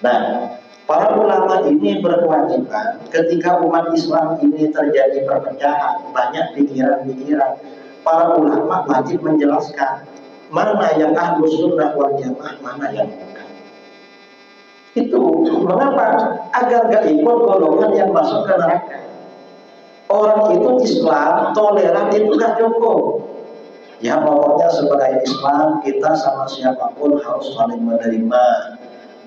Nah, para ulama ini berkewajiban ketika umat Islam ini terjadi perpecahan, banyak pikiran-pikiran, para ulama wajib menjelaskan mana yang ahlus sunnah wal jamaah, mana yang bukan. Itu mengapa? Agar gak ikut golongan yang masuk ke neraka. Orang itu Islam, toleran itu gak cukup. Ya pokoknya sebagai Islam kita sama siapapun harus saling menerima,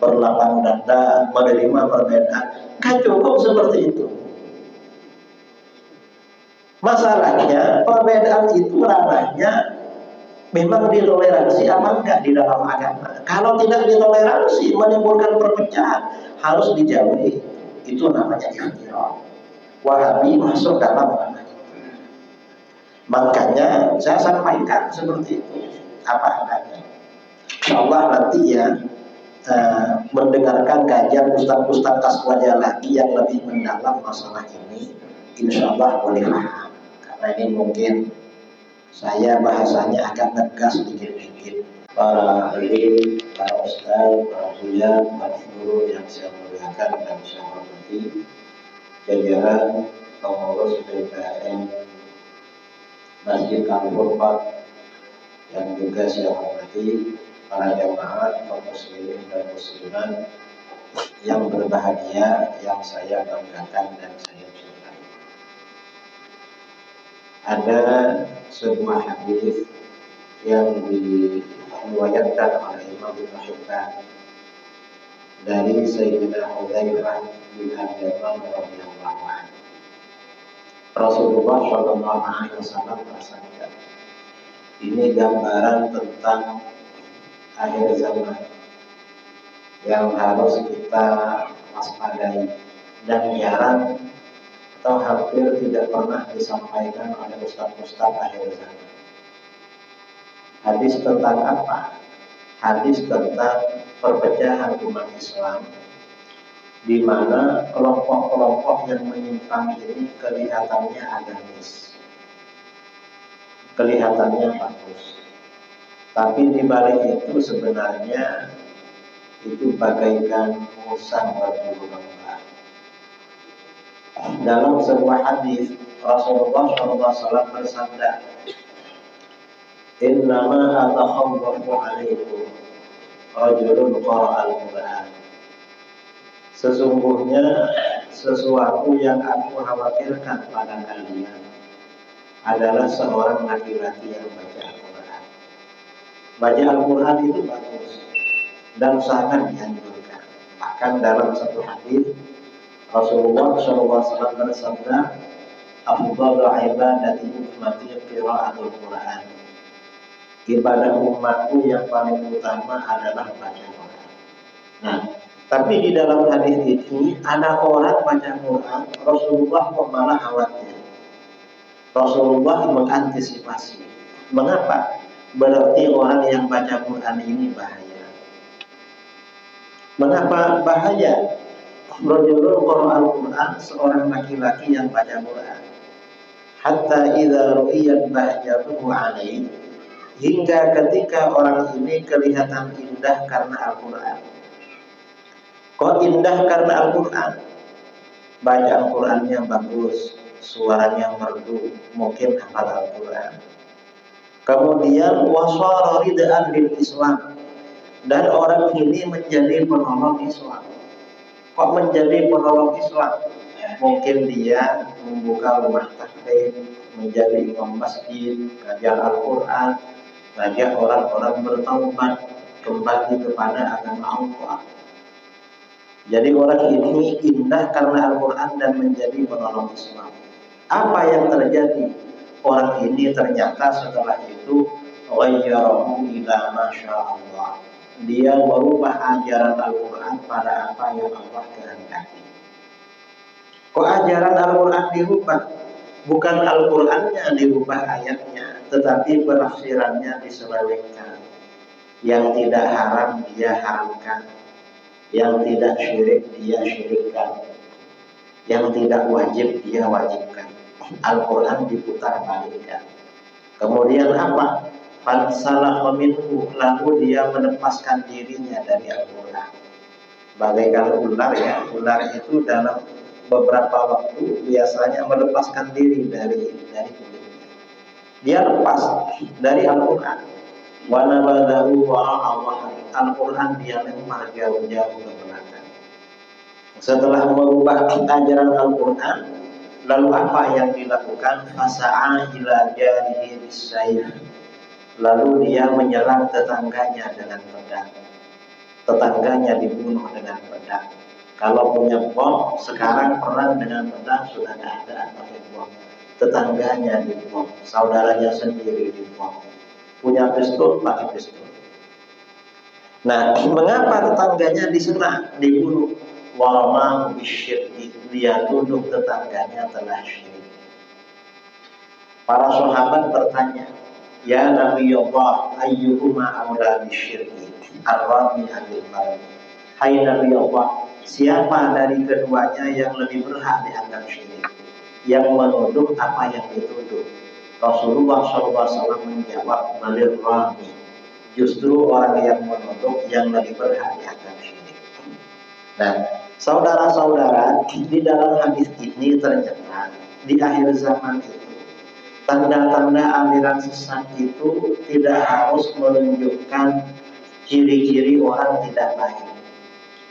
berlapang dada, menerima perbedaan. Gak cukup seperti itu. Masalahnya perbedaan itu ranahnya memang ditoleransi apa enggak di dalam agama. Kalau tidak ditoleransi menimbulkan perpecahan harus dijauhi. Itu namanya ikhtilaf. Wahabi masuk dalam ranah itu. Makanya saya sampaikan seperti itu apa adanya. Insyaallah nanti ya mendengarkan kajian ustaz-ustaz taswaya lagi yang lebih mendalam masalah ini, insyaallah boleh paham. Karena ini mungkin saya bahasanya agak tegas sedikit-sedikit. Para ahli, para ustaz, para buya, para guru yang saya muliakan dan saya hormati, jajaran pengurus BKN Masjid Al-Furqan yang juga saya hormati, para jamaah kaum muslimin dan muslimat yang berbahagia, yang saya banggakan dan saya cintai. Ada sebuah hadis yang diriwayatkan oleh Imam Ibnu Hibban dari Sayyidina Hudzaifah bin Al-Yaman radhiyallahu anhu. Rasulullah Shallallahu Alaihi Wasallam bersabda, ini gambaran tentang akhir zaman yang harus kita waspadai dan jarang atau hampir tidak pernah disampaikan oleh ustaz-ustaz akhir zaman. Hadis tentang apa? Hadis tentang perpecahan umat Islam, di mana kelompok-kelompok yang menyimpang ini kelihatannya agamis, kelihatannya bagus, tapi di balik itu sebenarnya itu bagaikan musang berbulu domba. Dalam sebuah hadis Rasulullah SAW bersabda, innama atakhawwafu alaikum rajulun qara'al Qur'an. Sesungguhnya sesuatu yang aku khawatirkan pada kalian adalah seorang laki-laki yang baca Al-Quran. Baca Al-Quran itu bagus dan sangat dianjurkan. Bahkan dalam satu hadis Rasulullah SAW bersabda, afdalu ibadati ummati qiraatul Quran. Ibadah umatku yang paling utama adalah baca Quran. Nah, tapi di dalam hadis ini ada orang baca Quran, Rasulullah kok malah khawatir. Rasulullah mengantisipasi. Mengapa? Berarti orang yang baca Quran ini bahaya. Mengapa bahaya? Rajulun qara'al Quran, seorang laki-laki yang baca Quran. Hatta idza ru'iyat bahjatuhu 'alaihi, hingga ketika orang ini kelihatan indah karena Al-Quran. Kok indah karena Al-Quran? Baca Al-Qurannya bagus, suaranya merdu, mungkin hafal Al-Quran. Kemudian wasara ridaan bil Islam, dan orang ini menjadi penolong Islam. Kok menjadi penolong Islam? Mungkin dia membuka rumah taklim, menjadi imam masjid, ngajar Al-Quran, ngajak orang-orang bertaubat kembali kepada agama Allah. Jadi orang ini indah karena Al-Quran dan menjadi penolong Islam. Apa yang terjadi? Orang ini ternyata setelah itu ghayyarahu ila masyaallah. Dia merubah ajaran Al-Quran pada apa yang Allah kehendaki. Kok ajaran Al-Quran dirubah? Bukan Al-Qurannya dirubah ayatnya, tetapi penafsirannya diselewengkan. Yang tidak haram dia haramkan, yang tidak syirik dia syirikkan, yang tidak wajib dia wajibkan. Al-Quran diputar balikkan. Kemudian apa? Fansalah minhu, lalu dia melepaskan dirinya dari Al-Quran. Bagaikan ular ya, ular itu dalam beberapa waktu biasanya melepaskan diri dari kulitnya. Dia lepas dari Al-Quran. Wa nabadahu wara'a Al-Quran dia lempar jauh-jauh ke belakang. Setelah merubah ajaran Al-Quran, lalu apa yang dilakukan? Fasa'a ila jarihi bisayf. Lalu dia menyerang tetangganya dengan pedang. Tetangganya dibunuh dengan pedang. Kalau punya bom, sekarang perang dengan pedang sudah tidak ada pakai bom. Tetangganya dibom, saudaranya sendiri dibom. Punya pistol, pakai pistol. Nah, mengapa tetangganya diserang, dibunuh? Waramahu bisyirki, dia tuduh tetangganya telah syirik. Para sahabat bertanya, ya Nabi Allah, ayyuhuma aula bisyirki ar-rami anil marmi. Hai Nabi Allah, siapa dari keduanya yang lebih berhak dianggap syirik? Yang menuduh apa yang dituduh? Rasulullah SAW menjawab, balil rami. Justru orang yang menuduh yang lebih berhak dianggap syirik. Nah, saudara-saudara, di dalam hadis ini ternyata di akhir zaman itu tanda-tanda aliran sesat itu tidak harus menunjukkan ciri-ciri orang tidak baik.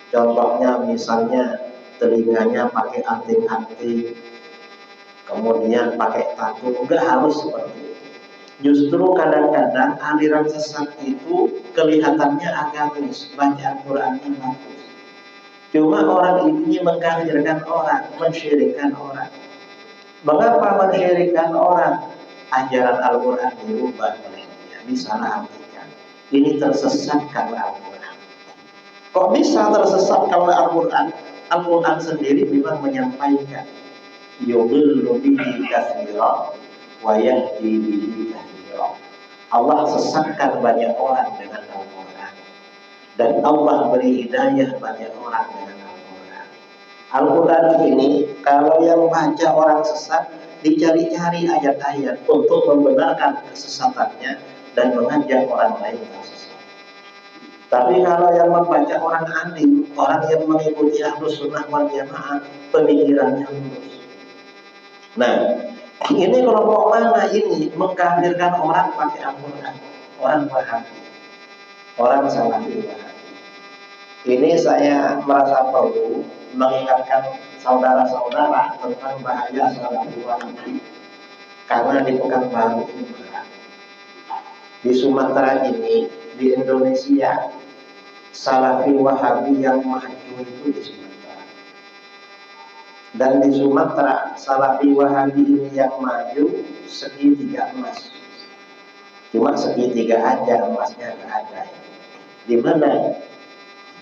Contohnya misalnya telinganya pakai anting-anting, kemudian pakai tato, enggak harus seperti itu. Justru kadang-kadang aliran sesat itu kelihatannya agamis, baca Al-Qurannya bagus. Cuma orang ini mengkafirkan orang, mensyirikkan orang. Mengapa mensyirikkan orang? Ajaran Al-Quran dirubah olehnya, disalahartikan. Ini tersesat karena Al-Quran. Kok bisa tersesat karena Al-Quran? Al-Quran sendiri memang menyampaikan yudhillu bihi katsiran wa yahdi bihi katsiran. Allah sesatkan banyak orang dengan Al-Quran, dan Allah beri hidayah banyak orang dengan Al-Quran. Al-Quran ini kalau yang baca orang sesat, dicari-cari ayat-ayat untuk membenarkan kesesatannya dan mengajak orang lain tersesat. Tapi kalau yang membaca orang alim, orang yang mengikuti Ahlus Sunnah wal Jamaah, pemikirannya lurus. Nah, ini kelompok mana ini mengkafirkan orang pakai Al-Quran? Orang Wahabi, orang Salafi Wahabi. Ini saya merasa perlu mengingatkan saudara-saudara tentang bahaya Salafi Wahabi, karena di Pekanbaru ini berat. Di Sumatera ini, di Indonesia, Salafi Wahabi yang maju itu di Sumatera. Dan di Sumatera, Salafi Wahabi ini yang maju segitiga emas. Cuma segitiga aja, emasnya nggak ada. Di mana?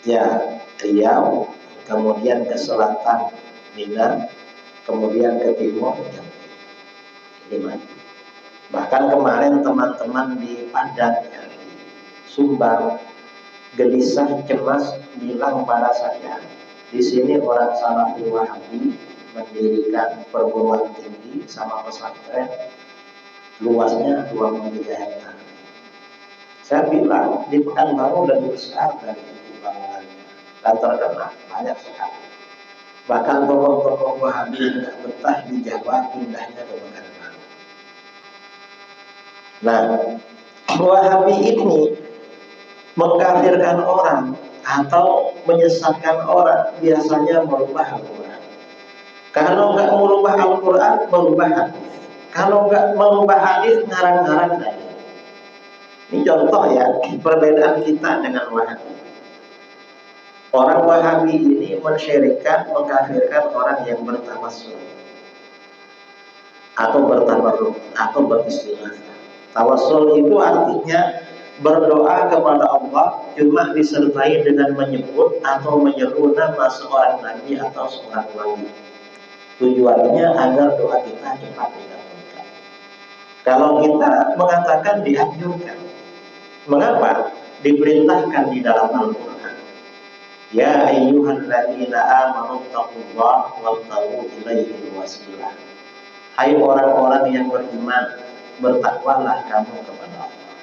Ya, Riau, kemudian ke selatan Minang, kemudian ke timur Jambi. Ini maju. Bahkan kemarin teman-teman di Padang, ya, di Sumbar, gelisah cemas bilang pada saya, di sini orang Salafi Wahabi mendirikan perguruan tinggi sama pesantren, luasnya 23 hektar. Saya bilang di Pekanbaru lebih besar dari itu bangunannya dan terkenal banyak sekali. Bahkan tokoh-tokoh Wahabi yang tidak betah di Jawa pindahnya ke Pekanbaru. Nah, Wahabi ini mengkafirkan orang atau menyesatkan orang biasanya merubah Al-Quran. Kalau nggak merubah Al-Quran, merubah hadis. Kalau nggak merubah hadis, ngarang-ngarang dalil. Ini contoh ya, perbedaan kita dengan Wahabi. Orang Wahabi ini mensyirikkan, mengkafirkan orang yang bertawassul atau bertabarruk atau beristighatsah. Tawassul itu artinya berdoa kepada Allah cuma disertai dengan menyebut atau menyeru nama seorang nabi atau seorang wali. Tujuannya agar doa kita cepat dikabulkan. Kalau kita mengatakan dianjurkan, mengapa? Diperintahkan di dalam Al-Quran. Ya ayyuhalladzina amanu taqullaha wabtaghu ilaihil wasilah. Hai orang-orang yang beriman, bertakwalah kamu kepada Allah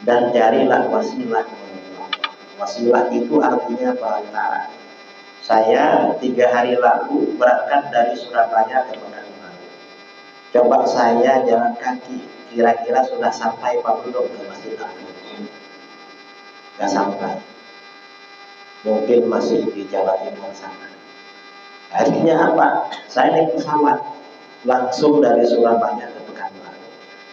dan carilah wasilah menuju Allah. Wasilah itu artinya perantara. Saya 3 hari lalu berangkat dari Surabaya ke Pekanbaru. Coba saya jalan kaki, kira-kira sudah sampai apa belum ke Masjid Al-Quds? Gak sampai. Mungkin masih di Jawa Timur sana. Akhirnya apa? Saya naik pesawat langsung dari Surabaya ke Pekanbaru.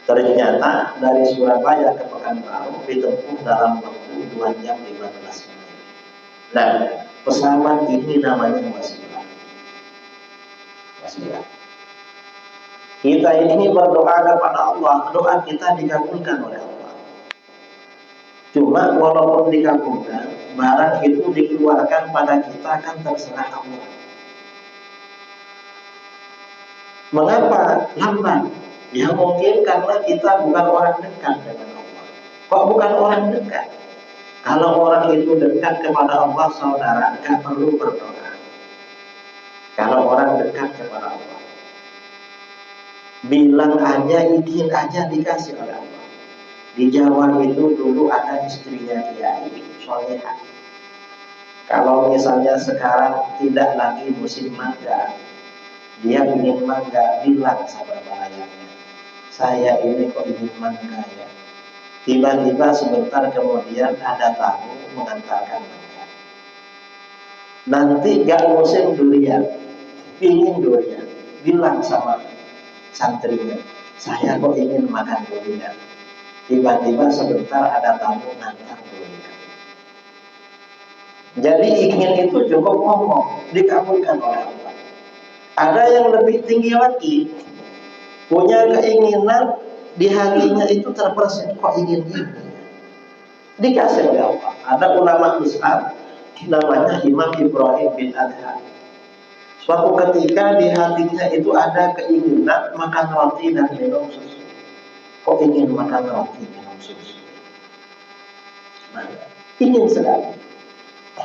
Ternyata dari Surabaya ke Pekanbaru ditempuh dalam waktu 2 jam 15 menit. Nah, pesawat ini namanya wasilah. Wasilah. Kita ini berdoa kepada Allah, doa kita dikabulkan oleh Allah. Cuma walaupun dikabulkan, barang itu dikeluarkan pada kita kan terserah Allah. Mengapa lambat? Ya mungkin karena kita bukan orang dekat dengan Allah. Kok bukan orang dekat? Kalau orang itu dekat kepada Allah, saudara, gak perlu berdoa. Kalau orang dekat kepada Allah, bilang aja, izin aja dikasih oleh Allah. Di Jawa itu dulu ada istrinya Kiai Solehah. Kalau misalnya sekarang tidak lagi musim mangga, dia ingin mangga, bilang sama pelayannya, saya ini kok ingin mangga ya. Tiba-tiba sebentar kemudian ada tamu mengantarkan mangga. Nanti gak musim durian, ingin durian, bilang sama santrinya, saya kok ingin makan durian. Tiba-tiba sebentar ada tamu ngantar durian. Jadi ingin itu cukup ngomong, dikabulkan oleh Allah. Ada yang lebih tinggi lagi, punya keinginan di hatinya itu terbersit, kok ingin ini, dikasih oleh Allah. Ada ulama besar namanya Imam Ibrahim bin Adham. Suatu ketika di hatinya itu ada keinginan makan roti dan minum susu. Kok ingin makan roti minum susu? Nah, ingin sekali.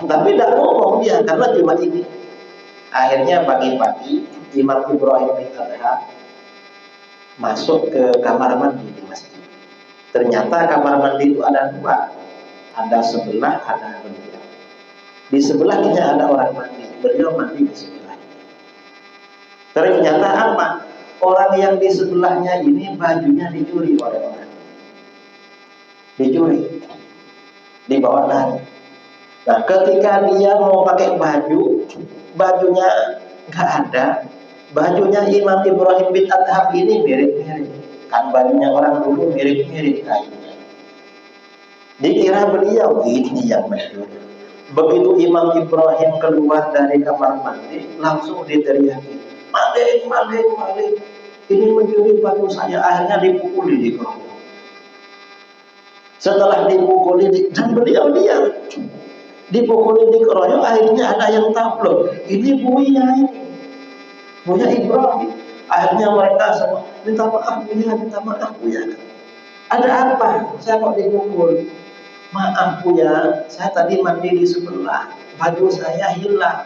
Tapi tidak ngomong dia karena cuma ini. Akhirnya pagi-pagi Imam Ibrahim bin Adham masuk ke kamar mandi di masjid. Ternyata kamar mandi itu ada 2, ada sebelah, ada beliau. Di sebelahnya ada orang mandi, beliau mandi di sebelah. Ternyata apa? Orang yang di sebelahnya ini bajunya dicuri oleh orang. Dicuri, dibawa lari. Nah, ketika dia mau pakai baju, bajunya nggak ada. Bajunya Imam Ibrahim bin Adham ini mirip-mirip. Kan bajunya orang dulu mirip-mirip kainnya. Dikira beliau ini yang mencuri. Begitu Imam Ibrahim keluar dari kamar mandi, langsung diteriaki, "Malik, Malik, Malik, ini mencuri baju saya." Akhirnya dipukuli di keroyok. Setelah dipukuli dan beliau diam, dipukuli di keroyok, akhirnya ada yang tahu, loh, ini Buya Ibrahim. Akhirnya mereka semua minta maaf Buya. Ada apa? Saya kok dipukul? Maaf Buya, saya tadi mandi di sebelah, baju saya hilang.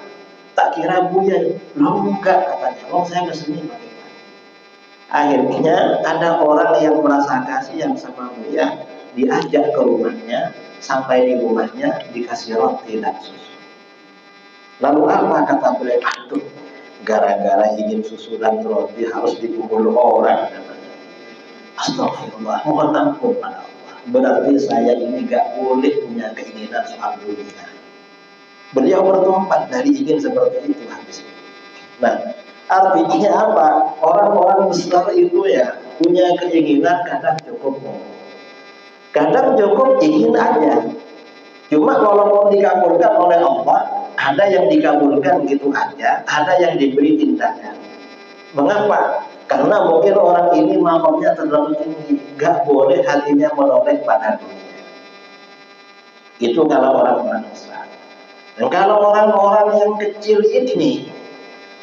Tak kira Buya. Loh enggak, katanya. Oh, saya kesini mandi. Akhirnya ada orang yang merasa kasihan sama Buya, diajak ke rumahnya. Sampai di rumahnya dikasih roti dan susu. Lalu apa kata beliau? Aduh, gara-gara ingin susu dan roti harus dipukul orang. Astagfirullah, mohon ampun pada Allah. Berarti saya ini gak boleh punya keinginan soal dunia. Beliau bertobat dari ingin seperti itu habis. Nah, artinya apa? Orang-orang besar itu ya punya keinginan kadang cukup ngomong. Kadang cukup ingin aja. Cuma walaupun dikabulkan oleh Allah, ada yang dikabulkan gitu aja, ada yang diberi tindakan. Mengapa? Karena mungkin orang ini makomnya terlalu tinggi, gak boleh hatinya menoleh pada dunia. Itu kalau orang-orang besar. Dan kalau orang-orang yang kecil ini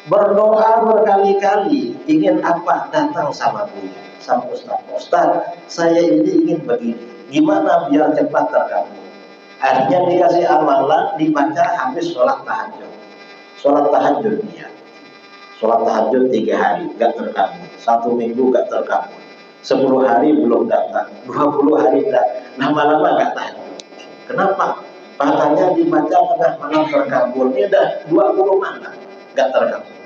berdoa berkali-kali, ingin apa? Datang sama Buya, sama Ustaz, saya ini ingin begini, gimana biar cepat terkabul? Akhirnya dikasih amalan, dibaca habis sholat tahajud. Sholat tahajud dia. Sholat tahajud 3 hari gak terkabul, 1 minggu gak terkabul, 10 hari belum datang, 20 hari gak, lama-lama gak tahajud. Kenapa? Makanya dibaca tengah malam terkabul. Ini udah 20 malam nggak terkabul.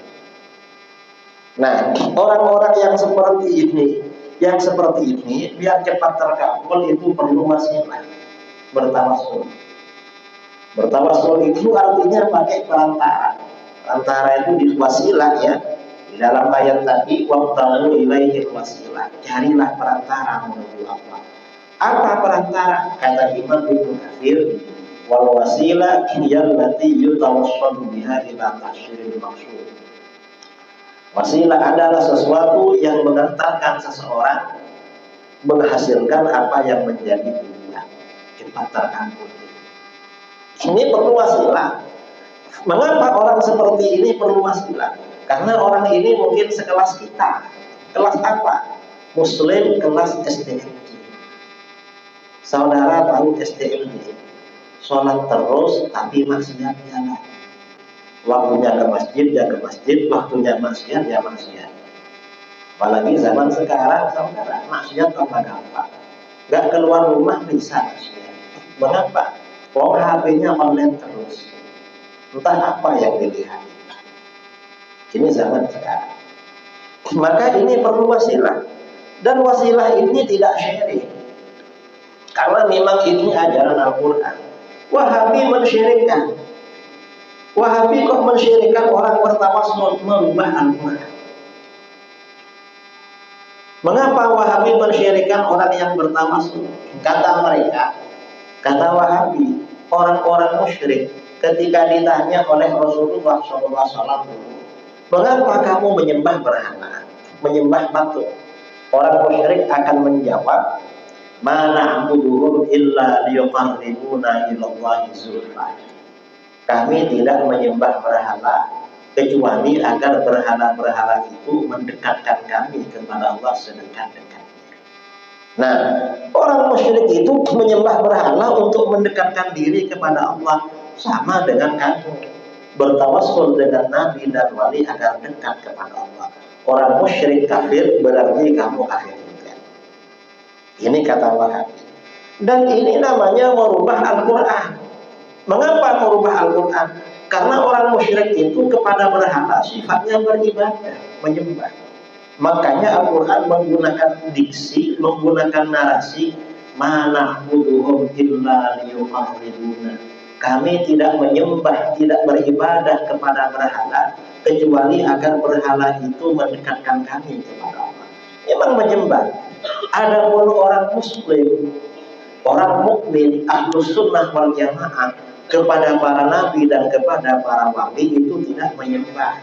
Nah, orang-orang yang seperti ini biar cepat terkabul itu perlu wasilah, bertawassul. Bertawassul itu artinya pakai perantara. Perantara itu di wasilah ya. Di dalam ayat tadi wabtalu ilaihi wasilah. Carilah perantara menuju Allah. Apa perantara? Kata Imam Ibnu Katsir, wal wasilah hiyallati yutawassalu biha ila tahsyiril maqsud. Wasilah adalah sesuatu yang mengantarkan seseorang menghasilkan apa yang menjadi tujuan, cepat terkabul. Ini perlu wasilah. Mengapa orang seperti ini perlu wasilah? Karena orang ini mungkin sekelas kita. Kelas apa? Muslim kelas STMJ. Saudara tahu STMJ, sholat terus tapi maksiat jalan. Waktunya ke masjid ya ke masjid, waktunya maksiat ya maksiat. Apalagi zaman sekarang saudara, maksiat tambah gampang. Gak keluar rumah bisa maksiat. Mengapa? Oh, HP-nya online terus. Entah apa yang dilihat. Ini zaman sekarang. Maka ini perlu wasilah. Dan wasilah ini tidak syirik. Karena memang ini ajaran Al-Quran. Wahabi mensyirikkan. Wahabi kok mensyirikkan orang bertawassul merubah Al-Quran? Mengapa Wahabi mensyirikkan orang yang bertawassul? Kata mereka, kata Wahabi, orang-orang musyrik ketika ditanya oleh Rasulullah SAW, mengapa kamu menyembah berhala, menyembah batu? Orang musyrik akan menjawab, ma na'buduhum illa liyuqarribuna ilallahi zulfa. Kami tidak menyembah berhala kecuali agar berhala-berhala itu mendekatkan kami kepada Allah sedekat-dekatnya. Nah, orang musyrik itu menyembah berhala untuk mendekatkan diri kepada Allah, sama dengan kamu bertawassul dengan nabi dan wali agar dekat kepada Allah. Orang musyrik kafir berarti kamu kafir juga. Ini kata Wahabi. Dan ini namanya merubah Al-Quran. Mengapa merubah Al-Quran? Karena orang musyrik itu kepada berhala sifatnya beribadah, menyembah. Makanya Al-Quran menggunakan diksi, menggunakan narasi, ma na'buduhum illa liyuqarribuna. Kami tidak menyembah, tidak beribadah kepada berhala kecuali agar berhala itu mendekatkan kami kepada Allah. Memang menyembah. Adapun orang muslim, orang mukmin, ahlus sunnah wal jamaah, kepada para nabi dan kepada para wali itu tidak menyembah,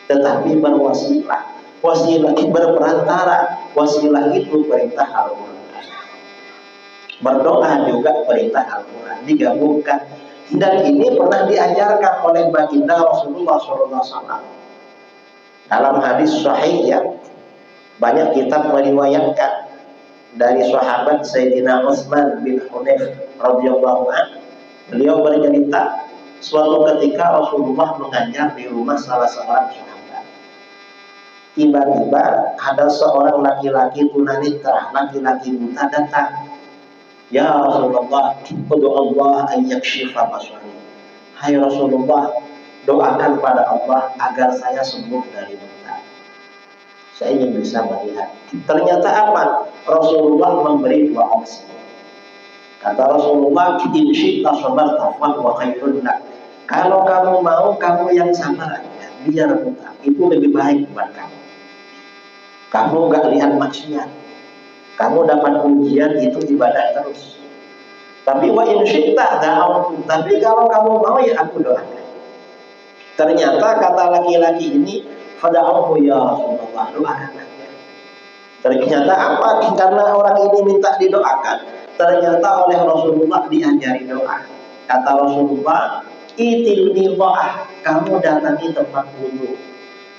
tetapi berwasilah. Wasilah berperantara. Wasilah itu perintah Al-Quran. Berdoa juga perintah Al-Quran, digabungkan. Dan ini pernah diajarkan oleh baginda Rasulullah SAW. Dalam hadis sahih ya, banyak kitab meriwayatkan dari sahabat Sayyidina Utsman bin Hunayf radhiyallahu anhu. Beliau bercerita, suatu ketika Rasulullah mengajar di rumah salah seorang sahabat. Tiba-tiba ada seorang laki-laki tunanetra, laki-laki buta datang. Ya Rasulullah, ud'u Allah an yakshifa basari. Hai Rasulullah, doakan pada Allah agar saya sembuh dari buta. Saya ingin bisa melihat. Ternyata apa? Rasulullah memberi dua opsi. Kata Rasulullah, in syi'ta sabarta fa huwa khairun lak. Kalau kamu mau, kamu yang sabar aja, biar buta. Itu lebih baik buat kamu. Kamu gak lihat maksiat, kamu dapat ujian, itu ibadah terus. Tapi wa in syi'ta da'awtu. Tapi kalau kamu mau ya aku doakan. Ternyata kata laki-laki ini, fada'awhu ya Rasulullah, doakan aja. Ternyata apa? Karena orang ini minta didoakan, ternyata oleh Rasulullah diajari doa. Kata Rasulullah, itil bidha'ah, kamu datangi tempat wudu,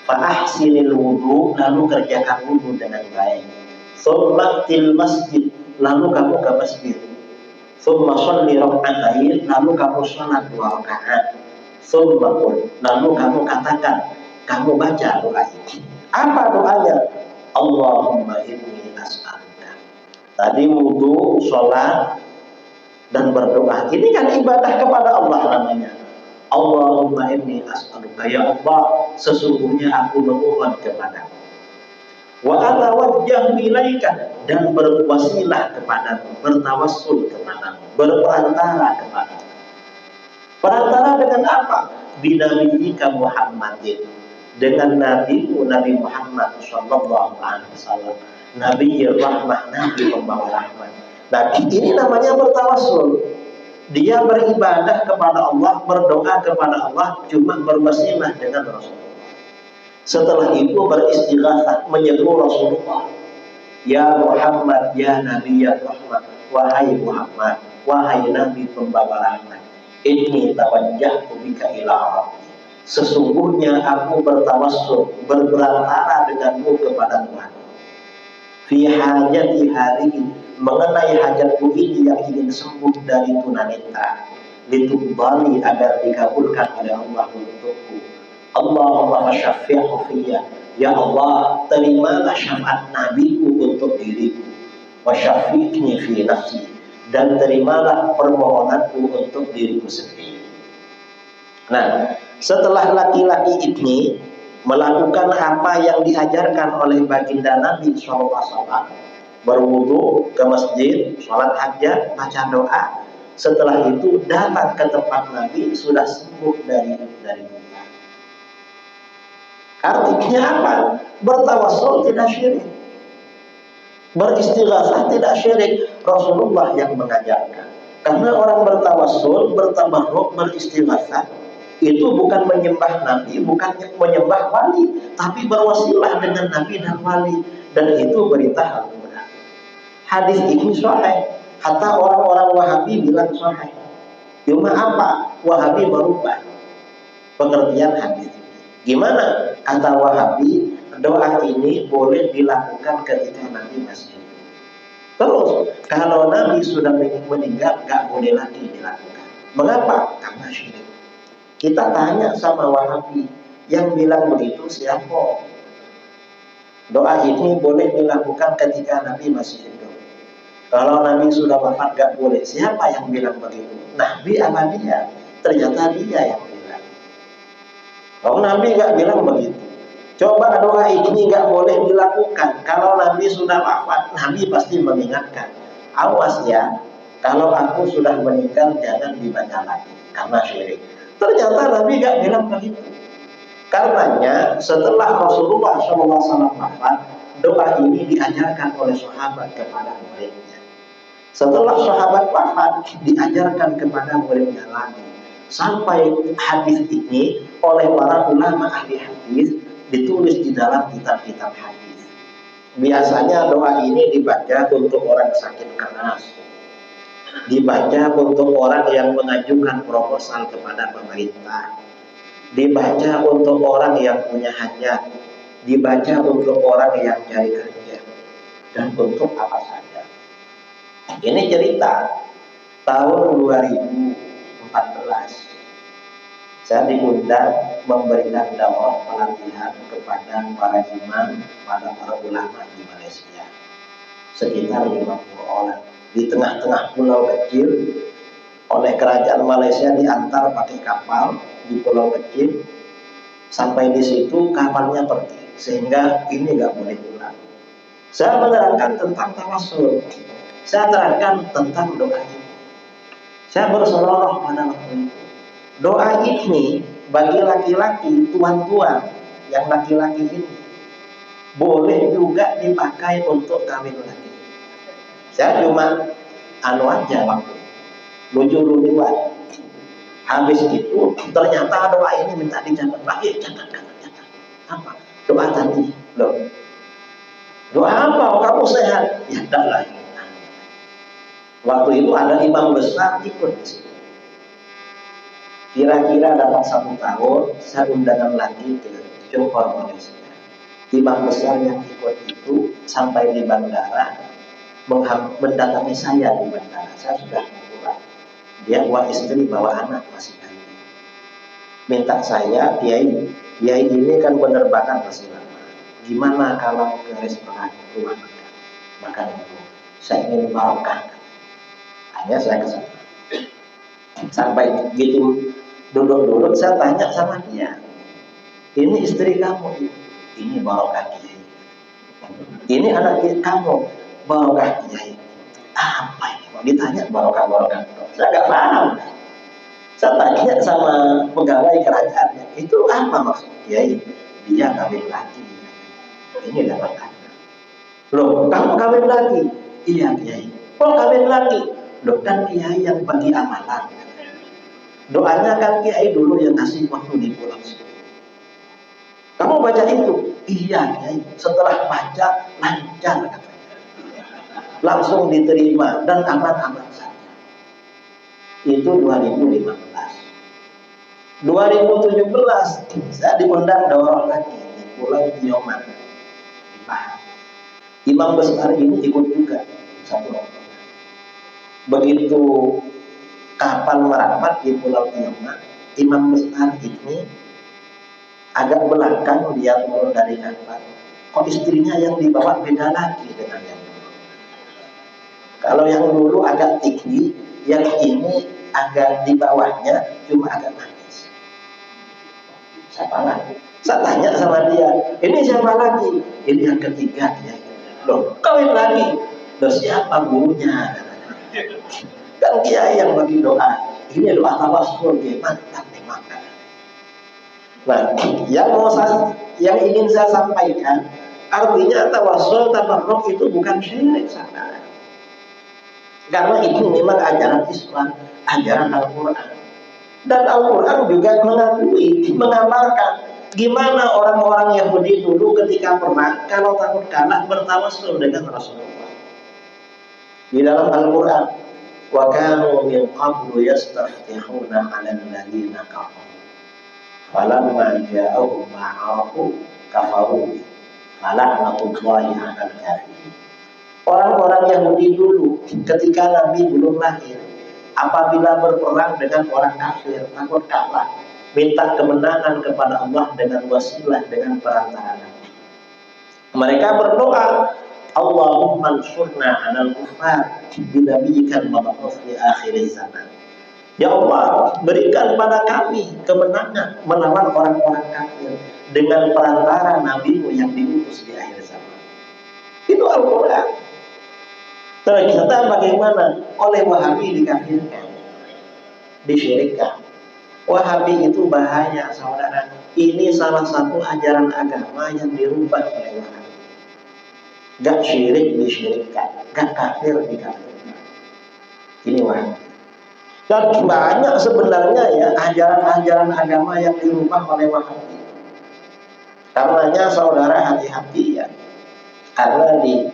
fa'ahsinil wudu, lalu kerjakan wudu dengan baik. Tsumma til masjid, lalu kamu ke masjid. Tsumma sholli rak'atain, lalu kamu sholat 2 rakaat. Tsumma qul, lalu kamu katakan, kamu baca doa ini. Apa doanya? Allahumma inni as'aluka. Tadi wudu, sholat, dan berdoa. Ini kan ibadah kepada Allah namanya. Allahumma inni as'aluka, ya Allah, sesungguhnya aku memohon kepadamu. Wa atawajjahu ilaika, dan berwasilah kepadamu, bertawassul kepadamu, berperantara kepadamu. Perantara dengan apa? Binabiyika Muhammadin, dengan nabimu Nabi Muhammad sallallahu alaihi wasallam, Nabi rahmah, Nabi pembawa rahmat. Nah, ini namanya bertawassul. Dia beribadah kepada Allah, berdoa kepada Allah, cuma berwasilah dengan Rasulullah. Setelah itu beristighatsah, menyeru Rasulullah, ya Muhammad, ya Nabi, ya Rahmat, wahai Muhammad, wahai Nabi pembawa rahmat, inni tawajjahtu bika ila Rabbi, sesungguhnya aku bertawassul, berperantara denganmu kepada Tuhan, fi hajati hari ini, mengenai hajatku ini yang ingin sembuh dari tunanetra, litubali, agar dikabulkan oleh Allah untukku. Allahumma syafi'hu fiyya, ya Allah, terimalah syafaat nabiku untuk diriku, wa syafi'ni fi nafsi, dan terimalah permohonanku untuk diriku sendiri. Nah, setelah laki-laki ini melakukan apa yang diajarkan oleh baginda Nabi SAW, berwudu, ke masjid, sholat hajat, baca doa, setelah itu datang ke tempat Nabi, sudah sembuh dari buta. Artinya apa? Bertawassul tidak syirik, beristighatsah tidak syirik. Rasulullah yang mengajarkan. Karena orang bertawassul, bertabarruk, beristighatsah itu bukan menyembah Nabi, bukan menyembah wali, tapi berwasilah dengan Nabi dan wali, dan itu berita Al-Quran. Hadis ini sahih. Hatta orang-orang Wahabi bilang sahih. Cuma apa? Wahabi merubah pengertian hadis ini. Gimana? Kata Wahabi, doa ini boleh dilakukan ketika Nabi masih hidup. Terus, kalau Nabi sudah meninggal, gak boleh lagi dilakukan. Mengapa? Karena syirik. Kita tanya sama Wahabi, yang bilang begitu siapa? Doa ini boleh dilakukan ketika Nabi masih hidup. Kalau Nabi sudah wafat gak boleh. Siapa yang bilang begitu? Nabi apa dia? Ternyata dia yang bilang. Kalau Nabi gak bilang begitu. Coba doa ini gak boleh dilakukan. Kalau Nabi sudah wafat, Nabi pasti mengingatkan, awas ya, kalau aku sudah meninggal jangan dibaca lagi, karena syirik. Ternyata Nabi gak bilang begitu. Karenanya setelah Rasulullah SAW wafat, doa ini diajarkan oleh sahabat kepada muridnya. Setelah sahabat wafat, diajarkan kepada muridnya lagi. Sampai hadis ini oleh para ulama ahli hadis ditulis di dalam kitab-kitab hadis. Biasanya doa ini dibaca untuk orang sakit keras, dibaca untuk orang yang mengajukan proposal kepada pemerintah, dibaca untuk orang yang punya hajat, dibaca untuk orang yang cari kerja, dan untuk apa saja. Ini cerita tahun 2014. Saya diundang memberikan dakwah pelatihan kepada para imam, pada para ulama di Malaysia. Sekitar 50 orang. Di tengah-tengah pulau kecil, oleh kerajaan Malaysia diantar pakai kapal di pulau kecil. Sampai di situ kapalnya pergi, sehingga ini nggak boleh pulang. Saya menerangkan tentang tawassul. Saya terangkan tentang doa ini. Saya berseloroh pada waktu itu. Doa ini bagi laki-laki, tuan-tuan yang laki-laki ini boleh juga dipakai untuk kawin lagi. Saya cuma aja waktu lucu-lucuan. Habis itu ternyata doa ini minta dicatat lagi, catat. Apa? Doa tadi. Loh. Doa apa? Kamu sehat? Ya tak lagi. Waktu itu ada imam besar ikut di situ. Kira-kira dapat 1 tahun, saya undangan lagi ke Johor, Malaysia. Imam besar yang ikut itu sampai di bandara, mendatangi saya di bandara. Saya sudah pulang. Dia bawa istri, bawa anak masih bayi. Minta saya, Kiai ini kan penerbangan masih lama. Gimana kalau ke restoran rumah makan dulu? Saya ingin barokah. Hanya saya kesana. Sampai gitu duduk-duduk saya tanya sama dia, ini istri kamu, ini barokah kiai. Ini anak kamu, barokah kiai. Apa ini? Mau ditanya barokah. Saya nggak paham. Saya tanya sama pegawai kerajaannya, itu apa maksud kiai? Dia kawin lagi. Ini dapat anak. Loh, kamu kawin lagi? Iya kiai. Oh kawin lagi? Loh kan kiai yang bagi amalan. Doanya kan kiai dulu yang ngasih waktu di pulang situ. Kamu baca itu? Iya kiai. Setelah baca lancar katanya. Langsung diterima dan aman-aman saja. Itu 2015. 2017 saya diundang daurah lagi di Pulau Tioman di Pahang. Imam besar ini ikut juga satu rombongan. Begitu kapal merapat di Pulau Tioman, imam besar ini agak belakang dia turun dari kapal. Kok istrinya yang dibawa beda lagi dengan yang dulu. Kalau yang dulu agak tinggi, yang ini agak di bawahnya cuma agak manis. Siapa lagi? Saya tanya sama dia, ini siapa lagi? Ini yang ketiga dia. Loh, kawin lagi. Loh siapa gurunya? Kan kiai yang bagi doa. Ini doa tawassul, mantap memang. Nah, yang ingin saya sampaikan, artinya tawassul tabarruk itu bukan syirik saudara. Karena itu memang ajaran Islam, ajaran Al-Quran. Dan Al-Quran juga mengakui, mengamalkan gimana orang-orang Yahudi dulu ketika perang, kalau takut kalah bertawassul dengan Rasulullah. Di dalam Al-Quran, wa kanu min qablu yastaftihuna 'alal ladzina kafaru falamma ja'ahum ma'arafu kafaru fala'natullahi 'alal kafirin. Orang-orang Yahudi dulu ketika Nabi belum lahir, apabila berperang dengan orang kafir takut kalah, minta kemenangan kepada Allah dengan wasilah, dengan perantara Nabi. Mereka berdoa, Allahumma ansurna 'alal kuffar binabiyyikal mab'uts fi akhir zaman. Ya Allah, berikan pada kami kemenangan melawan orang-orang kafir dengan perantara Nabi-Mu yang diutus di akhir zaman. Itu Al-Quran. Ternyata bagaimana oleh Wahabi dikafirkan, disyirikkan. Wahabi itu bahaya saudara. Ini salah satu ajaran agama yang dirubah oleh Wahabi. Gak syirik disyirikkan, gak kafir dikafirkan. Ini Wahabi. Dan banyak sebenarnya ya ajaran-ajaran agama yang dirubah oleh Wahabi. Karenanya saudara hati-hati ya. Karena di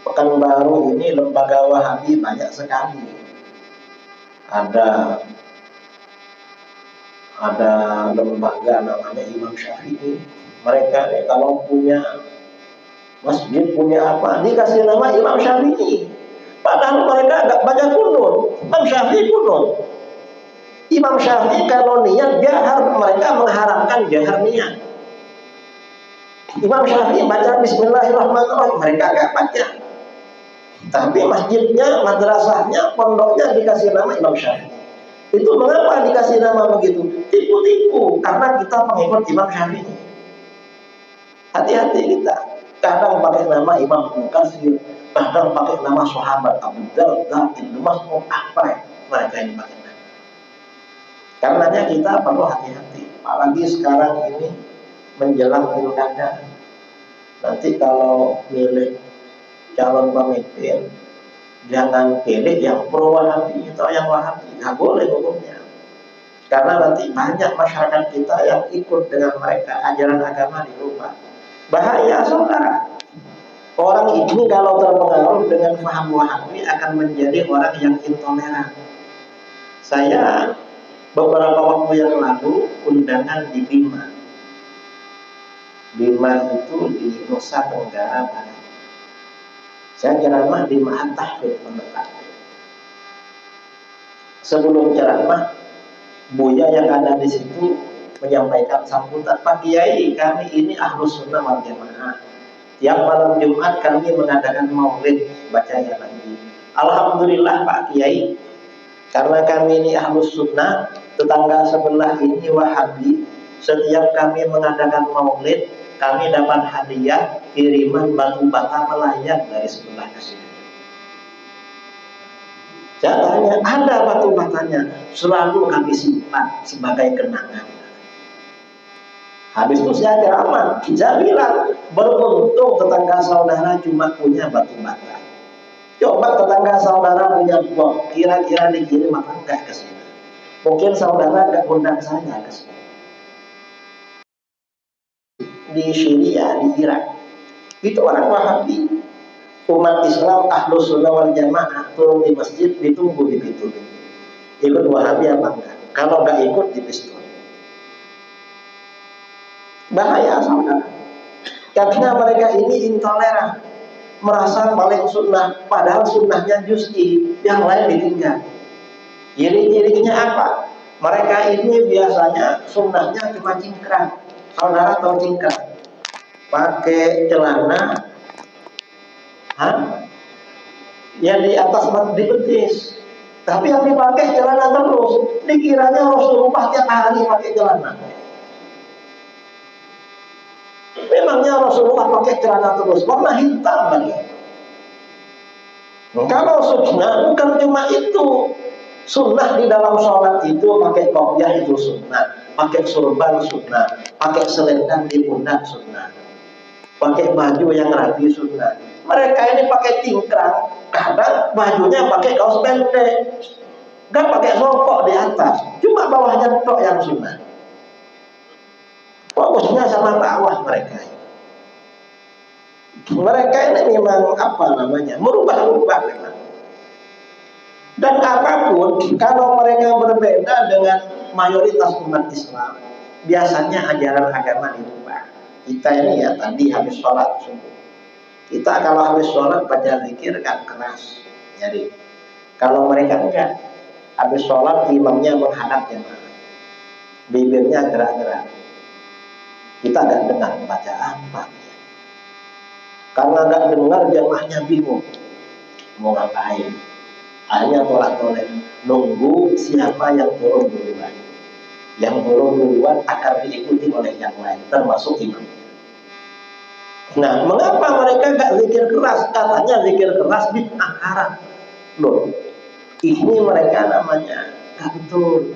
Pekanbaru ini lembaga Wahabi banyak sekali. Ada lembaga namanya Imam Syafi'i. Mereka nih kalau punya masjid, punya apa, dikasih nama Imam Syafi'i. Padahal mereka agak banyak kunut. Imam Syafi'i kunut. Imam Syafi'i kalau niat jahar, mereka mengharamkan jahar niat. Imam Syafi'i baca Bismillahirrahmanirrahim, mereka agak baca. Tapi masjidnya, madrasahnya, pondoknya dikasih nama Imam Syafi'i. Itu mengapa dikasih nama begitu? Tipu-tipu, karena kita pengikut Imam Syafi'i. Hati-hati kita. Kadang pakai nama Imam Muqassir, kadang pakai nama sahabat Abu Darda, Ibnu Mas'ud, apa ya? Mereka ini pakai nama. Karenanya kita perlu hati-hati. Apalagi sekarang ini menjelang pilkada. Nanti kalau milih calon pemimpin, jangan pilih yang pro Wahabi atau yang Wahabi. Nggak boleh hukumnya. Karena nanti banyak masyarakat kita yang ikut dengan mereka, ajaran agama dirubah. Bahaya saudara. Orang ini kalau terpengaruh dengan paham Wahabi akan menjadi orang yang intoleran. Saya beberapa waktu yang lalu undangan di Bima. Bima itu di Nusa Tenggara Barat. Saya ceramah di Ma'at Tahfidz Pondok Tahfidz. Sebelum ceramah, Buya yang ada di situ menyampaikan sambutan, Pak Kiai, kami ini Ahlus Sunnah wal Jamaah. Tiap malam Jumat kami mengadakan maulid, bacanya lagi. Alhamdulillah Pak Kiai, Karena kami ini ahlus sunnah, tetangga sebelah ini Wahabi. Setiap kami mengadakan maulid, kami dapat hadiah kiriman batu bata melayang dari sebelah ke sini. Saya tanya, ada batu batanya, selalu kami simpan sebagai kenangan. Habis itu saya ceramah, saya bilang, beruntung tetangga saudara cuma punya batu bata. Coba tetangga saudara punya bom, kira-kira dikirim apa enggak ke sini? Mungkin saudara enggak undang saya ke sini. Di Syria, di Irak, itu orang Wahabi. Umat Islam Ahlus Sunnah wal Jamaah turun di masjid, ditunggu di pintu. Ikut Wahabi apa enggak? Kalau enggak ikut, dipistol. Bahaya saudara. Karena mereka ini intoleran, merasa paling sunnah, padahal sunnahnya juz'i, yang lain ditinggal. Ciri-cirinya apa? Mereka ini biasanya sunnahnya cuma cingkrang. Saudara tahu cingkrang? Pakai celana, yang di atas di betis, tapi yang dipakai celana terus. Dikiranya Rasulullah tiap hari pakai celana. Memangnya Rasulullah pakai celana terus, warna hitam lagi. Kalau sunnah bukan cuma itu. Sunnah di dalam sholat itu pakai kopiah itu sunnah, pakai surban sunnah, pakai selendang di pundak sunnah, pakai baju yang rapi sunnah. Mereka ini pakai cingkrang, kadang bajunya pakai kaos pendek, nggak pakai rokok di atas, cuma bawahnya tok yang sunnah. Fokusnya sama dakwah mereka. Mereka ini memang merubah-rubah memang. Dan apapun, kalau mereka berbeda dengan mayoritas umat Islam, biasanya ajaran agama dirubah. Kita ini ya tadi habis sholat subuh, kita kalau habis sholat baca zikir kan keras, nyari. Kalau mereka enggak, habis sholat imamnya menghadap jemaah, bibirnya gerak-gerak. Kita enggak dengar baca apa. Karena enggak dengar, jemaahnya bingung mau ngapain. Hanya tolak-tolak, nunggu siapa yang turun duluan. Yang turun duluan akan diikuti oleh yang lain, termasuk imam. Nah, mengapa mereka gak zikir keras? Katanya zikir keras bid'ah haram. Loh, ini mereka namanya gak betul.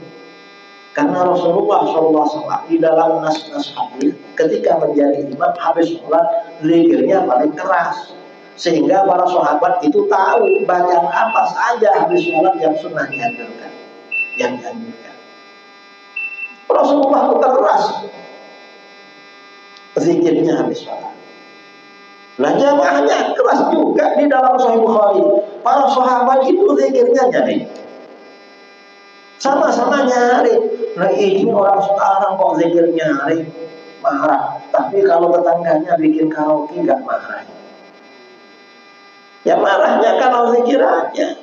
Karena Rasulullah SAW di dalam nas-nas hadis ketika menjadi imam habis sholat, zikirnya paling keras. Sehingga para sahabat itu tahu bacaan apa saja habis sholat yang sunnah dianjurkan, yang dianjurkan. Rasulullah itu keras zikirnya habis sholat. Nah, jamaahnya keras juga di dalam Sahih Bukhari. Para sahabat itu zikirnya nyari, sama-sama nyari. Nah, ini orang sekarang kok zikir nyari, marah. Tapi kalau tetangganya bikin karaoke nggak marah. Ya marahnya kalau zikir aja.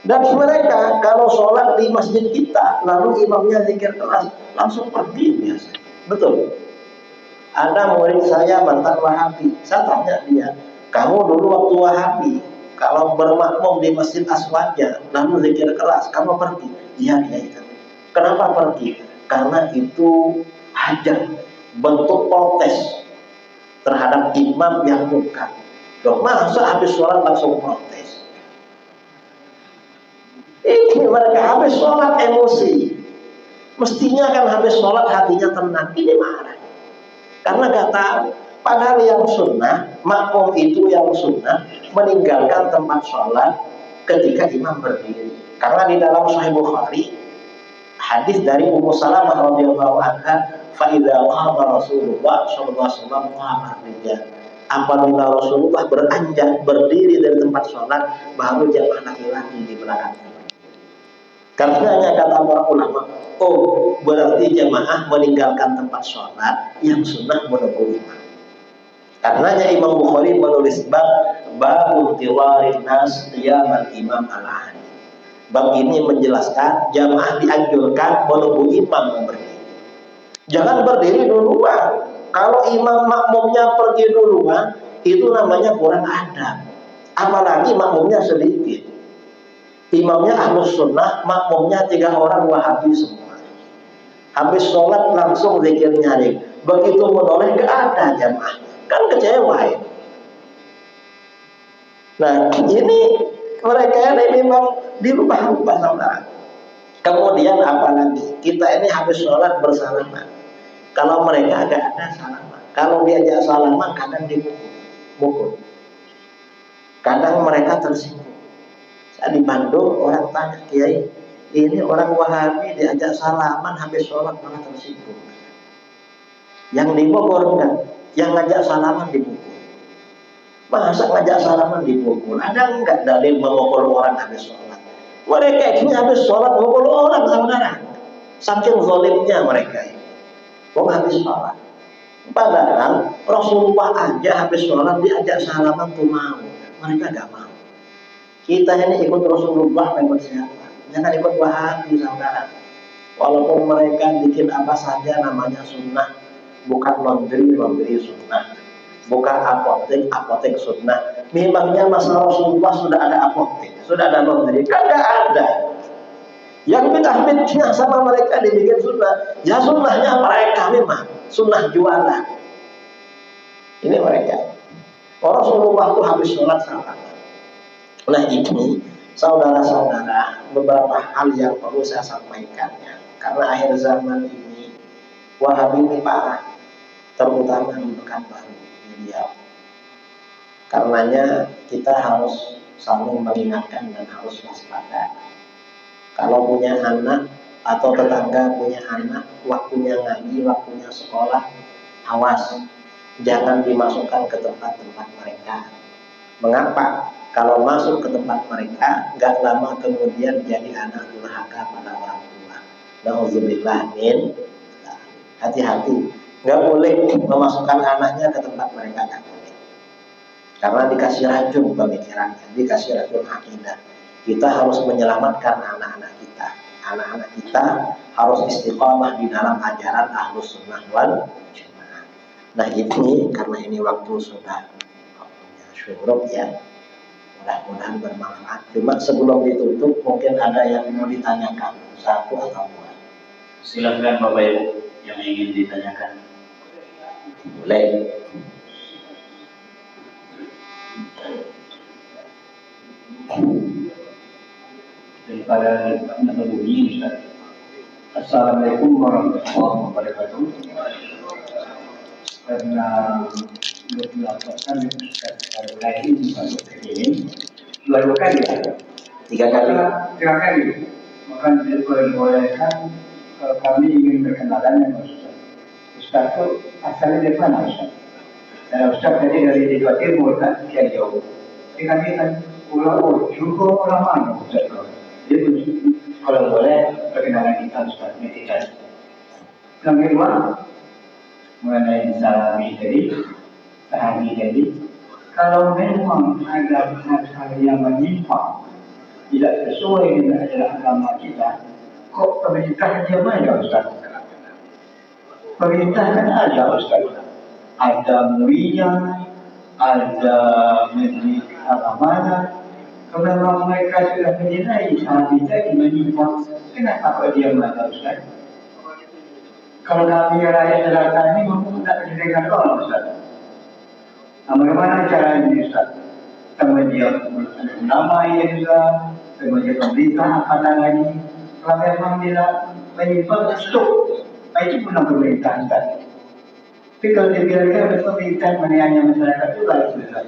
Dan mereka kalau sholat di masjid kita, lalu imamnya zikir keras, langsung pergi biasanya. Betul. Ada murid saya mantan Wahabi, saya tanya dia, kamu dulu waktu Wahabi, kalau bermakmum di Masjid Aswadnya, lalu zikir keras, kamu pergi? Iya, iya. Kenapa pergi? Karena itu hajat, bentuk protes terhadap imam yang munkar. Loh, masa habis sholat langsung protes? Ini mereka habis sholat emosi. Mestinya kan habis sholat hatinya tenang. Ini marah. Karena gak tahu. Padahal yang sunnah, makmum itu yang sunnah meninggalkan tempat sholat ketika imam berdiri. Karena di dalam Sahih Bukhari hadis dari Ummu Salamah radhiyallahu anha, fa idza qama Rasulullah sallallahu alaihi wasallam qama rijal. Apabila Rasulullah beranjak berdiri dari tempat sholat, baru jamaah laki-laki di belakangnya. Karenanya kata para ulama, oh berarti jamaah meninggalkan tempat sholat yang sunnah menunggu imam. Karenanya Imam Bukhari menulis bab tiwarin nas qiyamal imam al-ahad. Bab ini menjelaskan jamaah dianjurkan menunggu imam berdiri. Jangan berdiri duluan. Kalau imam makmumnya pergi duluan, itu namanya kurang adab. Apalagi makmumnya sedikit. Imamnya Ahlus Sunnah, makmumnya 3 orang Wahabi semua. Habis sholat langsung zikir nyaring. Begitu menoleh gak ada jamaah, kan kecewa ya. Nah ini mereka ini memang dirubah-rubah saudara. Kemudian apalagi kita ini habis sholat bersalaman. Kalau mereka gak ada salaman. Kalau diajak salaman kadang dipukul. Kadang mereka tersinggung. Saya di Bandung orang tanya, Kiai, ini orang Wahabi diajak salaman habis sholat malah tersinggung. Yang di Bogor enggak, yang ngajak salaman dipukul. Masa ngajak salaman dipukul? Ada enggak dalil memukul orang habis sholat? Mereka ini habis sholat memukul orang saudara. Saking zalimnya mereka ini. Kok habis sholat? Padahal Rasulullah aja habis sholat diajak salaman tuh mau. Mereka gak mau. Kita ini ikut Rasulullah lewat siapa? Jangan ikut Wahabi saudara. Walaupun mereka bikin apa saja namanya sunnah, bukan laundry sunnah, bukan apotek sunnah. Memangnya masa Rasulullah sudah ada apotek, sudah ada laundry? Kan gak ada. Yang bid'ah sama mereka dibikin sunnah. Ya sunnahnya mereka memang sunnah jualan. Ini mereka. Rasulullah itu habis sholat salam. Nah ini saudara-saudara beberapa hal yang perlu saya sampaikannya. Karena akhir zaman ini Wahabi ini parah, terutama di Pekanbaru di Riau. Karenanya kita harus saling mengingatkan dan harus waspada. Kalau punya anak atau tetangga punya anak, waktunya ngaji, waktunya sekolah, awas, jangan dimasukkan ke tempat-tempat mereka. Mengapa? Kalau masuk ke tempat mereka, gak lama kemudian jadi anak durhaka pada orang tua. Nauzubillah min. Hati-hati, gak boleh memasukkan anaknya ke tempat mereka, gak boleh. Karena dikasih racun pemikirannya, dikasih racun akidah. Kita harus menyelamatkan anak-anak kita. Anak-anak kita harus istiqomah di dalam ajaran Ahlus Sunnah wal Jamaah. Nah ini karena ini waktu sudah waktunya syuruk ya. Mudah-mudahan bermanfaat. Cuma sebelum ditutup mungkin ada yang mau ditanyakan, satu atau dua. Silakan Bapak Ibu yang ingin ditanyakan. Boleh. Daripada metodologi Ustaz. Assalamualaikum warahmatullahi wabarakatuh. Karena dilaporkan Ustaz kali ini masuk ke ini 2 kali ya? 3 kali. 3 kali. Maka diperbolehkan kami ingin berkenalan dengan Ustaz. Ustaz itu asalnya dari mana Ustaz? Ustaz tadi dari Jawa Timur kan, Kiai jauh. Jadi kami kan juga orang mana Ustaz? Jadi kalau boleh perkenalan kita Ustaz, metikan. Yang kedua mengenai salami tadi, kalau memang ada hal yang menyimpang, tidak sesuai dengan ajaran agama kita, kok pemerintah diam aja Ustaz? Pemerintah kan ada Ustaz, ada MUI-nya, ada Menteri Agama. Kalau memang mereka sudah menilai sahabat kita menyimpang, kenapa kok diam aja Ustaz? Kalau kami rakyat jelata ini mampu tak mendengar orang Ustaz. Nah, bagaimana cara ini Ustaz? Kemudian nama yang juga, kemudian pemerintah apa lagi? Kalau memang tidak menyimpang, stop. Itu pun pemerintah Ustaz. Tapi kalau dibiarkan pemerintah menilai masyarakat juga Ustaz.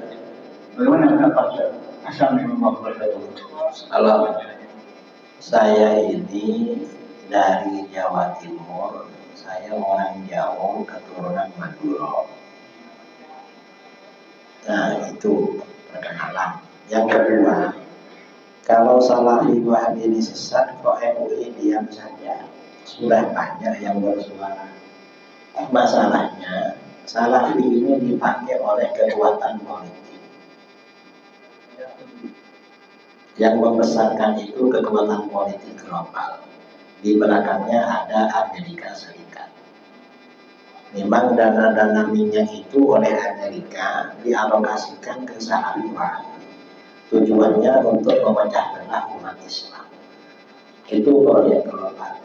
Bagaimana pendapat Ustaz? Assalamualaikum warahmatullahi wabarakatuh. Kalau saya ini dari Jawa Timur, saya orang Jawa keturunan Madura. Nah itu perkenalan. Yang kedua, kalau Salafi Wahabi ini sesat, kok MUI diam saja? Sudah banyak yang bersuara. Masalahnya Salafi ini dipakai oleh kekuatan politik. Yang membesarkan itu kekuatan politik global. Di belakangnya ada Amerika Serikat. Memang dana-dana minyak itu oleh Amerika dialokasikan ke Salafi Wahabi. Tujuannya untuk memecah belah umat Islam. Itu proyek global.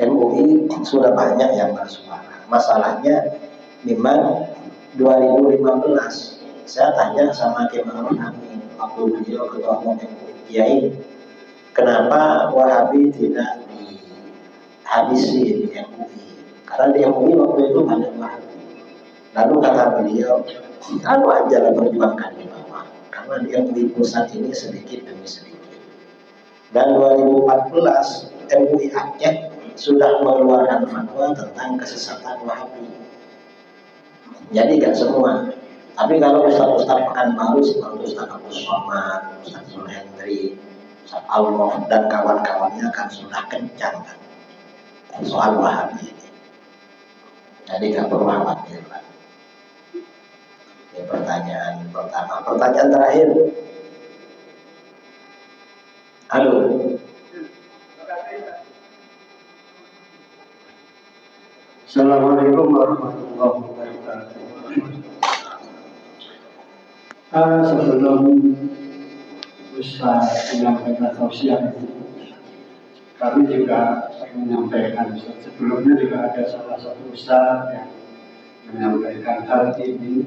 MUI sudah banyak yang bersuara. Masalahnya memang 2015 saya tanya sama Kiai Ma'ruf Amin waktu beliau ketua umum MUI, Kiai, kenapa Wahabi tidak dihabisi di MUI? Karena di MUI waktu itu banyak Wahabi. Lalu kata beliau, lalu aja lah perjuangkan di bawah, karena di MUI pusat ini sedikit demi sedikit. Dan 2014 MUI Aceh sudah mengeluarkan fatwa tentang kesesatan Wahabi. Jadi gak semua. Tapi kalau Ustaz-Ustaz Pekanbaru seperti Ustaz Abdul Somad, Ustaz Zulhendri, Ustaz Allah dan kawan-kawannya kan sudah kencang kan soal Wahabi ini. Jadi gak perlu khawatir lah. Ini pertanyaan pertama. Pertanyaan terakhir. Halo. Assalamualaikum warahmatullahi wabarakatuh. Sebelum Ustaz menyampaikan tausiah, kami juga menyampaikan. Sebelumnya juga ada salah satu Ustaz yang menyampaikan hal ini,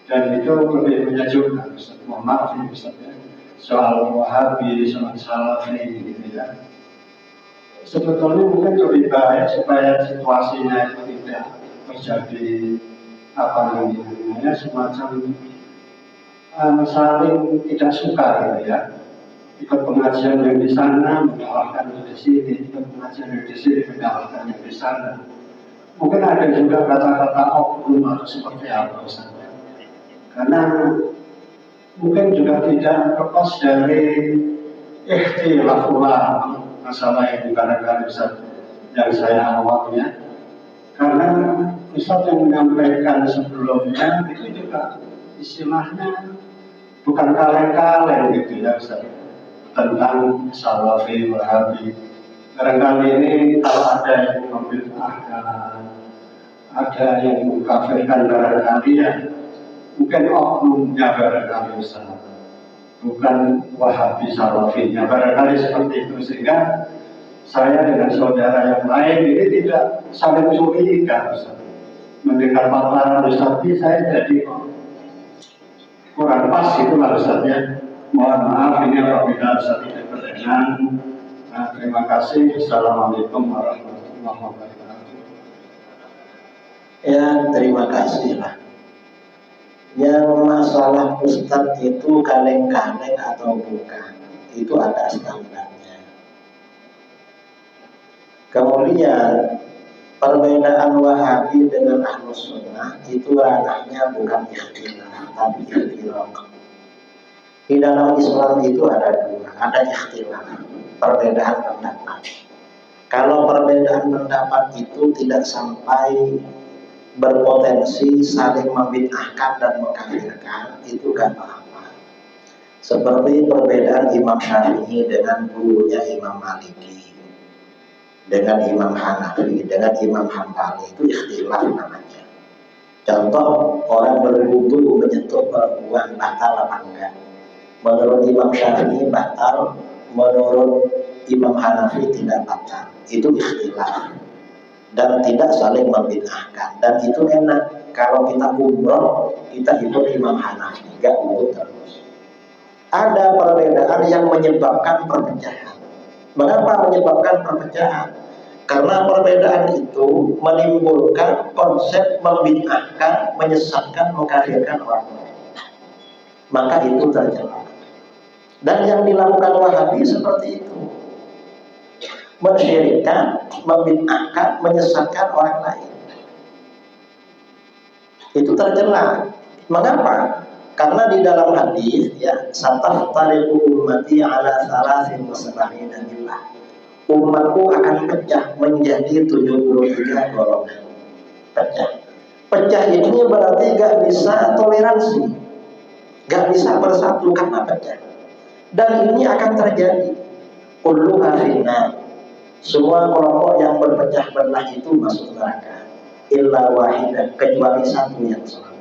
dan itu lebih menyejukkan. Ustaz, mohon maaf ya Ustaz ya, soal Wahabi, soal Salafi gitu ya. Sebetulnya mungkin lebih baik supaya situasinya itu tidak terjadi semacam saling tidak suka gitu ya. Ikut pengajian yang di sana menyalahkan yang di sini, ikut pengajian yang di sini menyalahkan yang di sana. Mungkin ada juga kata-kata oknum atau seperti apa saja. Karena mungkin juga tidak lepas dari ikhtilaf ulama masalah ini barangkali Ustaz yang saya awalnya. Karena Ustaz yang menyampaikan sebelumnya itu juga istilahnya bukan kaleng-kaleng gitu ya Ustaz, tentang Salafi, Wahabi. Barangkali ini kalau ada yang membid'ahkan, ada yang mengkafirkan barangkali ya, mungkin oknumnya barangkali Ustaz, bukan Wahabi Salafinya, barangkali seperti itu. Sehingga saya dengan saudara yang lain ini tidak saling curiga Ustaz. Mendengar paparan Ustaz ini saya jadi kurang pas itu lah Ustaznya. Mohon maaf ini apabila Ustaz tidak berkenan. Terima kasih. Assalamualaikum warahmatullahi wabarakatuh. Ya, terima kasih lah. Yang masalah Ustadz itu kaleng-kaleng atau bukan, itu ada standarnya. Kemudian perbedaan Wahabi dengan Ahlus Sunnah itu ranahnya bukan ikhtilaf, tapi ikhtilaf. Di dalam Islam itu ada dua, ada ikhtilaf, perbedaan pendapat. Kalau perbedaan pendapat itu tidak sampai berpotensi saling membid'ahkan dan mengkafirkan, itu gak apa-apa. Seperti perbedaan Imam Syafi'i dengan gurunya Imam Maliki, dengan Imam Hanafi, dengan Imam Hambali, itu ikhtilaf namanya. Contoh, orang berwudu menyentuh perempuan batal apa enggak? Menurut Imam Syafi'i batal, menurut Imam Hanafi tidak batal. Itu ikhtilaf dan tidak saling membid'ahkan, dan itu enak. Kalau kita umroh, kita ikut Imam Hanafi, gak wudu terus. Ada perbedaan yang menyebabkan perpecahan. Mengapa menyebabkan perpecahan? Karena perbedaan itu menimbulkan konsep membid'ahkan, menyesatkan, mengkafirkan orang lain. Maka itu terjadi. Dan yang dilakukan Wahabi seperti itu, mensyirikkan, membid'ahkan, menyesatkan orang lain. Itu tercela. Mengapa? Karena di dalam hadis ya, sataftariqu ummati ala salasin wa sab'ina millah. Umatku akan pecah menjadi 73 golongan. Pecah. Pecah ini berarti gak bisa toleransi, gak bisa bersatu karena pecah. Dan ini akan terjadi. Kulluha finnar. Semua kelompok yang berpecah belah itu masuk neraka. Illa wahidah, kecuali satu yang selamat.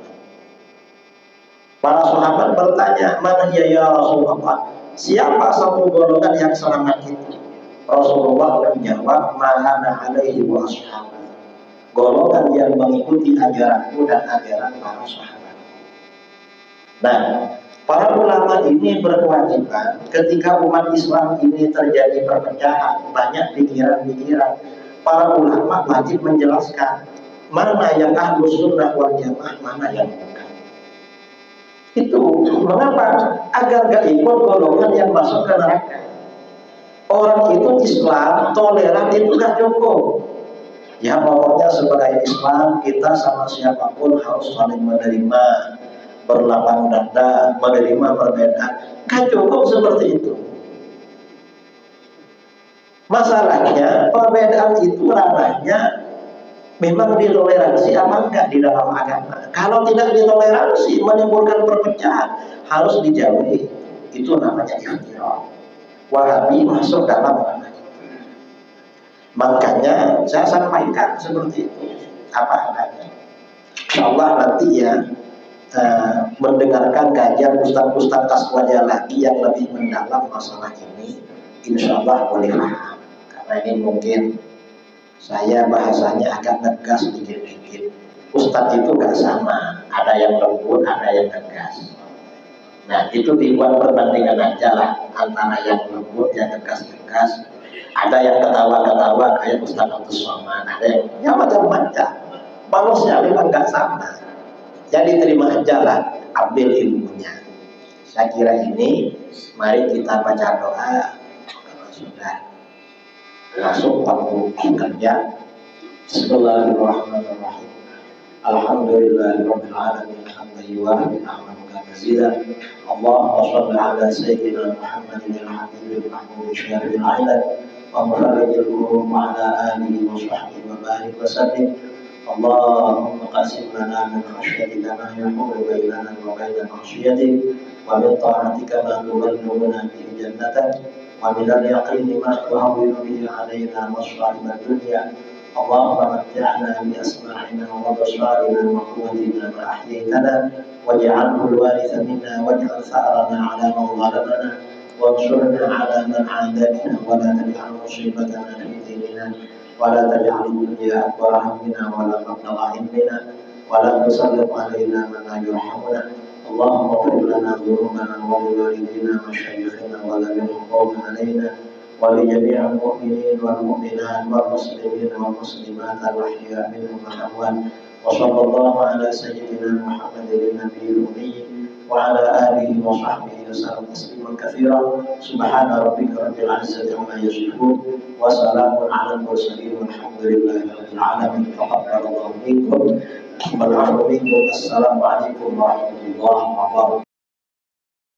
Para sahabat bertanya, "Man hiya ya Rasulullah?" Siapa satu golongan yang selamat itu? Rasulullah menjawab, "Ma'ana alaihi wa ashabi." Golongan yang mengikuti ajaranku dan ajaran para sahabat. Nah, para ulama ini berkewajiban ketika umat Islam ini terjadi perpecahan, banyak pikiran-pikiran, para ulama wajib menjelaskan mana yang ahlus sunnah wal jamaah, mana yang bukan. Itu mengapa? Agar gak ikut golongan yang masuk ke neraka. Orang itu Islam, toleran itu gak cukup. Ya pokoknya sebagai Islam kita sama siapapun harus saling menerima, berlapang dada, menerima perbedaan. Gak cukup seperti itu. Masalahnya perbedaan itu ranahnya memang ditoleransi apa enggak di dalam agama. Kalau tidak ditoleransi, menimbulkan perpecahan, harus dijauhi. Itu namanya iftiraq. Wahabi masuk dalam ranah itu. Makanya saya sampaikan seperti itu, apa adanya. Insyaallah nanti ya mendengarkan kajian ustaz-ustaz taswajah lagi yang lebih mendalam masalah ini, insyaallah boleh paham. Karena ini mungkin saya bahasanya agak tegas dikit-dikit. Ustadz itu gak sama, ada yang lembut, ada yang tegas. Nah itu dibuat perbandingan aja lah antara yang lembut, yang tegas-tegas. Ada yang ketawa-ketawa kayak Ustadz Abdul Somad, ada yang ya macam-macam. Manusia memang gak sama. Jadi terima aja lah, ambil ilmunya. Saya kira ini, mari kita baca doa kalau sudah masuk waktu kerja. Bismillahirrahmanirrahim. Alhamdulillahirabbil alamin hamdan yuwafi ni'amahu mazidan. Allahumma shalli ala sayyidina Muhammadin al-habibbil mahmud syarifil ilal wa mufarrijil kurub wa ala alihi wa sahbihi wa barik wa sallim. Allahumma qasim lana min khashyatika ma yahulu bainana wa baina ma'siyatik wa min ta'atika ma tuballighuna bihi jannatak wa min al-yaqini ma tuhawwinu bihi alaina masa'ib ad-dunya. Allahumma matti'na bi asma'ina wa absarina wa quwwatina ma ahyaytana waj'alhu al-waritha minna waj'al tha'rana 'ala man zalamana wansurna 'ala man 'adana wa la taj'al musibatana fi dinina wa la taj'al ad-dunya akbar hammina wa la mablagha ilmina wa la tusallit 'alaina man la yarhamuna. Allahumma ighfir lana dhunubana wa li walidina wa mashayikhina wa la yuqim 'alaina ولجميع المؤمنين والمؤمنات والمسلمين والمسلمات الأحياء منهم والأموات وصلى الله على سيدنا محمد النبي الأمي وعلى آله وصحبه وسلم تسليما كثيرا. سبحان ربك رب العزة عما يصفون وسلام على المرسلين والحمد لله رب العالمين. تقبل الله منكم والعفو منكم. السلام عليكم ورحمة الله وبركاته.